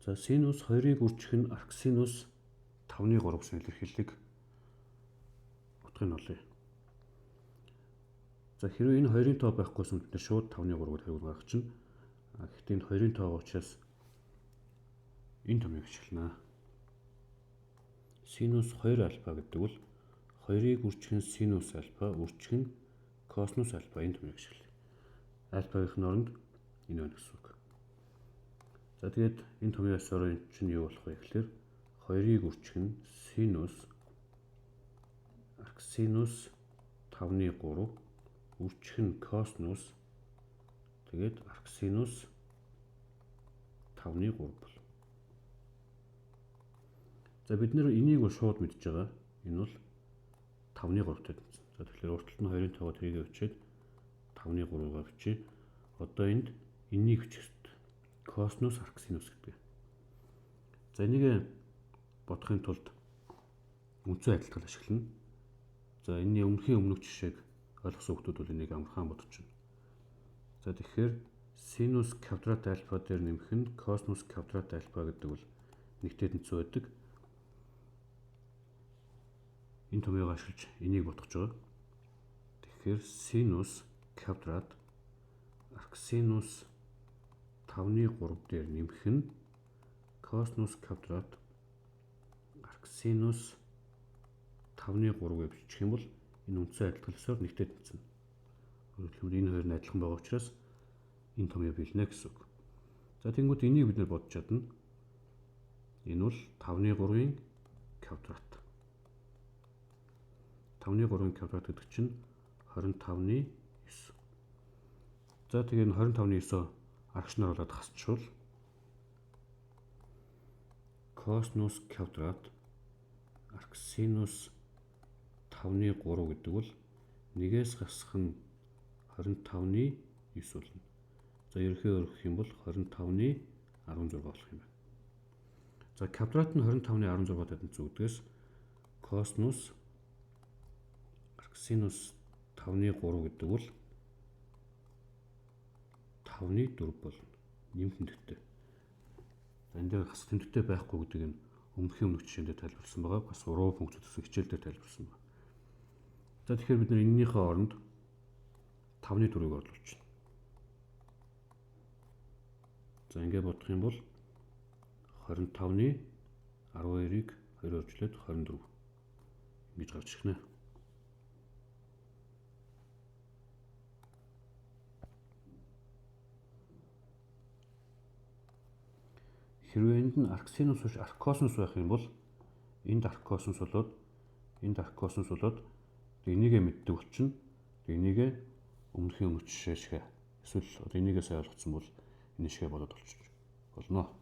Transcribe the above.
За синус 2-ыг үржих нь арксинус 5-ны 3 гэсэн илэрхийллийг утгыг нь олъё. За хэрвээ энэ 2-ын тоо байхгүйсэн бид шууд 5-ны 3-ыг хариуг гаргах чинь. Гэхдээ энэ 2-ын тоо учраас энэ томыг ашиглана. Синус 2 альфа гэдэг бол 2-ыг үржих нь синус альфа, үржих нь косинус альфа энэ томыг ашиглая. Альфагийн оронд энэ байна гэсэн үг. За тэгээд энэ томьёо ёсоор чинь юу болох вэ гэхээр 2-ыг үржих нь синус арксинус 5-ны 3, үржих нь косинус тэгээд арксинус 5-ны 3 бол. За бид нэр энийг бол шууд мэдж байгаа. Энэ бол 5-ны 3-тай тэнцэн. За тэгэхээр урталт нь 2-ын тоогоо тэрийг өчөөд 5-ны 3-аар бичиж. Одоо энд энийг бичих хэрэгтэй. Косинус арксинус гэдэг. За энийг бодохын тулд үндсэн адилтгал ашиглана. За энэний өмнөх жишээг ойлгосон хүмүүс бол энийг амархан бодож байна. За тэгэхээр синус квадрат альфа дээр нэмэх нь косинус квадрат альфа гэдэг бол нэгтэй тэнцүү байдаг. Энэ томьёог ашиглаж энийг бодож байгаа. Тэгэхээр синус квадрат арксинус 5-ны 3 дээр нэмэх нь косинус квадрат арксинус 5-ны 3-ыг бичих юм бол энэ үндсэн адилтгалсаар нэгтэй тэнцэнэ. Өөрөлдвөл энэ хоёр нь адилхан байгаа учраас энэ томьёо биелнэ гэсэн үг. За тэнгууд энийг бид нэр бодож чадна. Энэ бол 5-ны 3-ын квадрат. 5-ны 3-ын квадрат гэдэг чинь 25-ны 9. За тэгээ энэ 25-ны 9-оо аргач нар болоод хасчвал косинус квадрат арксинус 5-ны 3 гэдэг бол нэгээс хасах нь 25-ны 9 болно. За ерөнхийдөө өргөх юм бол 25-ны 16 болох юм байна. За квадрат нь 25-ны 16-тай тэнцүү гэдгээс косинус арксинус 5-ны 3 гэдэг бол 5-ны 4 болно. Нэмэх тэмдэгтэй. За энэ дээр хас тэмдэгтэй байхгүй гэдгийг нь өмнөх жишээнд тайлбарласан байгаа. Бас 3 функц төсөв хичээл дээр тайлбарласан байна. За тэгэхээр бид нар энэнийхээ оронд 5-ны 4-ыг оруулж байна. За ингээд бодох юм бол 25-ны 12-ыг 2 өөрчлөөд 24 ингэж гарч ирнэ. Хэрвээ энд нь арксинус биш арккосинус байх юм бол энд арккосинус болоод энд арккосинус болоод энийг мэддэг болчихно. Энийг өмнөх жишээ шиг эсвэл одоо энийгээ сайн ойлгоцсон бол энэ шигэ болоод болчих болно.